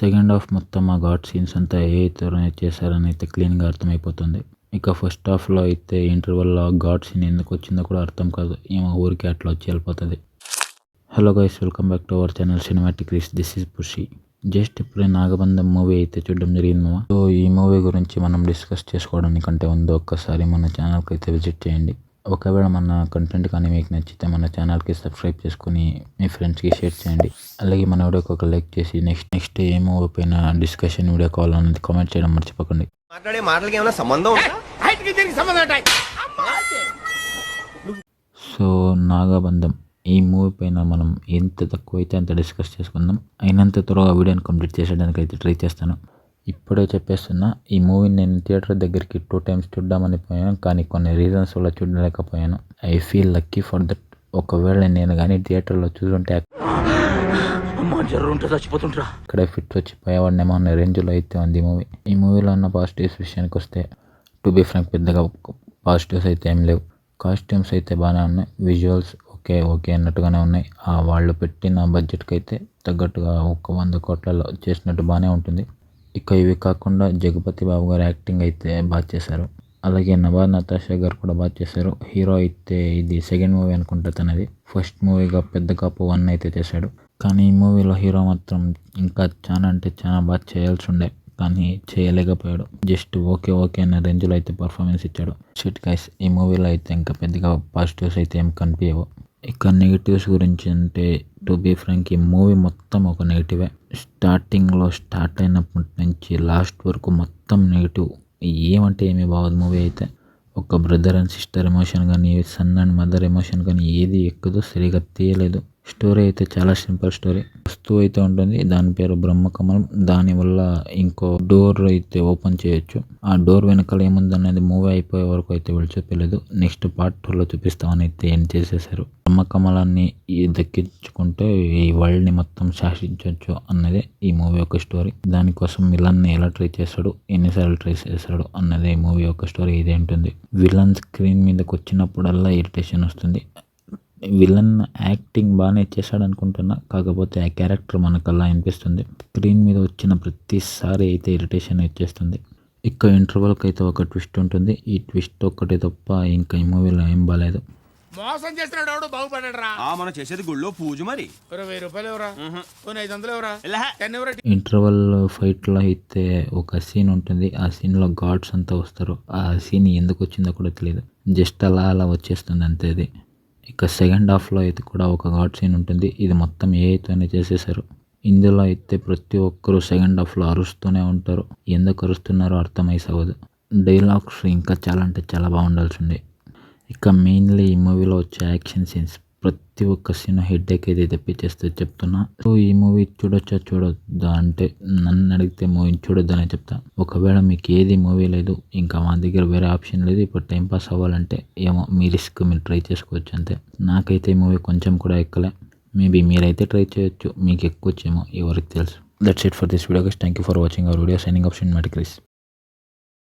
Second half మొత్తం ఆ ghat scenes అంతా ఏఐతోనే చేశారని అయితే క్లీన్గా అర్థమైపోతుంది. ఇక ఫస్ట్ హాఫ్లో అయితే ఇంటర్వెల్లో ఘాట్ సీన్ ఎందుకు వచ్చిందో కూడా అర్థం కాదు, ఏమో ఊరికి అట్లా వచ్చి వెళ్ళిపోతుంది. Hello guys, welcome back to our channel cinematic Rees. This is Pushi. Just ఇప్పుడే నాగబంధం మూవీ అయితే చూడడం జరిగింది. సో ఈ మూవీ గురించి మనం డిస్కస్ చేసుకోవడానికంటే ముందు ఒక్కసారి మన ఛానల్కి అయితే విజిట్ చేయండి. ఒకవేళ మన కంటెంట్ కానీ మీకు నచ్చితే మన ఛానల్కి సబ్స్క్రైబ్ చేసుకుని మీ ఫ్రెండ్స్కి షేర్ చేయండి. అలాగే మన వీడియోకి ఒక లైక్ చేసి నెక్స్ట్ ఏ మూవీ పైన డిస్కషన్ వీడియో కావాలనేది కామెంట్ చేయడం మర్చిపోకండి. మాట్లాడే మాటలకి ఏమైనా సంబంధం సో నాగబంధం ఈ మూవీ పైన మనం ఎంత తక్కువైతే అంత డిస్కస్ చేసుకుందాం. అయినంత త్వరగా వీడియోని కంప్లీట్ చేసేయడానికి అయితే ట్రై చేస్తాను. ఇప్పుడే చెప్పేస్తున్నా, ఈ మూవీని నేను థియేటర్ దగ్గరికి 2 times చూద్దామని పోయాను, కానీ కొన్ని రీజన్స్ వల్ల చూడలేకపోయాను. I feel lucky for that. ఒకవేళ నేను కానీ థియేటర్లో చూసుంటే ఇక్కడ ఫిట్ వచ్చి పోయేవాడినేమో అనే రేంజ్లో అయితే ఉంది మూవీ. ఈ మూవీలో ఉన్న పాజిటివ్స్ విషయానికి వస్తే, టు బీ ఫ్రాంక్ పెద్దగా పాజిటివ్స్ అయితే ఏం లేవు. కాస్ట్యూమ్స్ అయితే బాగానే ఉన్నాయి, విజువల్స్ ఓకే అన్నట్టుగానే ఉన్నాయి. వాళ్ళు పెట్టిన బడ్జెట్కి అయితే తగ్గట్టుగా 100 కోట్లలో చేసినట్టు బాగానే ఉంటుంది. ఇక ఇవి కాకుండా జగపతి బాబు గారు యాక్టింగ్ అయితే బాగా చేశారు. అలాగే నభా నతాషా గారు కూడా బాగా చేశారు. హీరో అయితే ఇది సెకండ్ మూవీ అనుకుంటా తనది. ఫస్ట్ మూవీగా పెద్ద కాపు 1 అయితే చేశాడు. కానీ ఈ మూవీలో హీరో మాత్రం ఇంకా చాలా అంటే చాలా బాగా చేయాల్సి ఉండే, కానీ చేయలేకపోయాడు. జస్ట్ ఓకే అన్న రేంజ్లో అయితే పర్ఫార్మెన్స్ ఇచ్చాడు. షిట్ గైస్, ఈ మూవీలో అయితే ఇంకా పెద్దగా పాజిటివ్స్ అయితే ఏం కనిపించవు. ఇక నెగిటివ్స్ గురించి అంటే, టు బీ ఫ్రాంక్ ఈ మూవీ మొత్తం ఒక నెగిటివే. స్టార్టింగ్లో స్టార్ట్ అయినప్పటి నుంచి లాస్ట్ వరకు మొత్తం నెగిటివ్. ఏమంటే ఏమీ బాగోదు మూవీ అయితే. ఒక బ్రదర్ అండ్ సిస్టర్ ఎమోషన్ కానీ, సన్ అండ్ మదర్ ఎమోషన్ కానీ ఏది ఎక్కదో, సరిగా తీయలేదు. స్టోరీ అయితే చాలా సింపుల్ స్టోరీ. వస్తువు అయితే ఉంటుంది, దాని పేరు బ్రహ్మకమలం. దానివల్ల ఇంకో డోర్ అయితే ఓపెన్ చేయొచ్చు. ఆ డోర్ వెనకాల ఏముందనేది మూవీ అయిపోయే వరకు అయితే వీళ్ళు చూపించలేదు. నెక్స్ట్ పార్ట్ 2లో చూపిస్తామని అయితే ఏం చేసేసారు. బ్రహ్మకమలాన్ని దక్కించుకుంటే ఈ వరల్డ్ని మొత్తం శాసించవచ్చు అన్నదే ఈ మూవీ యొక్క స్టోరీ. దానికోసం విలన్ని ఎలా ట్రై చేస్తాడు, ఎన్నిసార్లు ట్రై చేస్తాడు అన్నదే ఈ మూవీ యొక్క స్టోరీ. ఇదే ఉంటుంది. విలన్ స్క్రీన్ మీదకి వచ్చినప్పుడల్లా ఇరిటేషన్ వస్తుంది. విలన్ యాక్టింగ్ బాగానే చేశాడు అనుకుంటున్నా, కాకపోతే ఆ క్యారెక్టర్ మనకల్లా అనిపిస్తుంది. స్క్రీన్ మీద వచ్చిన ప్రతిసారి అయితే ఇరిటేషన్ వచ్చేస్తుంది. ఇక ఇంటర్వెల్కి అయితే ఒక ట్విస్ట్ ఉంటుంది. ఈ ట్విస్ట్ ఒక్కటి తప్ప ఇంకా ఈ మూవీలో ఏం బాగాలేదు. మోసం చేస్తున్నాడు ఎవడు బాగుపడరా. మనం చేసేది గుళ్ళో పూజ. మరి 1000 రూపాయలు ఎవరా, 500 ఎవరా, 10 ఎవరా. ఇంటర్వెల్ ఫైట్లో అయితే ఒక సీన్ ఉంటుంది. ఆ సీన్లో గాడ్స్ అంతా వస్తారు. ఆ సీన్ ఎందుకు వచ్చిందో కూడా తెలియదు, జస్ట్ అలా వచ్చేస్తుంది అంతే. అది ఇక సెకండ్ హాఫ్లో అయితే కూడా ఒక గాడ్ సీన్ ఉంటుంది. ఇది మొత్తం ఏఐతోనే చేసేసారు. ఇందులో అయితే ప్రతి ఒక్కరూ సెకండ్ హాఫ్లో అరుస్తూనే ఉంటారు. ఎందుకు అరుస్తున్నారో అర్థమైసవదు. డైలాగ్స్ ఇంకా చాలా అంటే చాలా బాగుండాల్సింది. ఇక మెయిన్లీ ఈ మూవీలో వచ్చే యాక్షన్ సీన్స్ ప్రతి ఒక్క సీన్ హెడ్ఏక్ అయితే తెప్పించేస్తే చెప్తున్నా. సో ఈ మూవీ చూడొద్దా అంటే, నన్ను అడిగితే మూవీ చూడొద్దనే చెప్తా. ఒకవేళ మీకు ఏది మూవీ లేదు, ఇంకా మా దగ్గర వేరే ఆప్షన్ లేదు, ఇప్పుడు టైంపాస్ అవ్వాలంటే ఏమో మీ రిస్క్ మీరు ట్రై చేసుకోవచ్చు అంతే. నాకైతే ఈ మూవీ కొంచెం కూడా ఎక్కలే. మేబీ మీరైతే ట్రై చేయొచ్చు, మీకు ఎక్కువచ్చేమో, ఎవరికి తెలుసు. That's it for this video guys. Thank you for watching our video. Signing off cinematic Ries.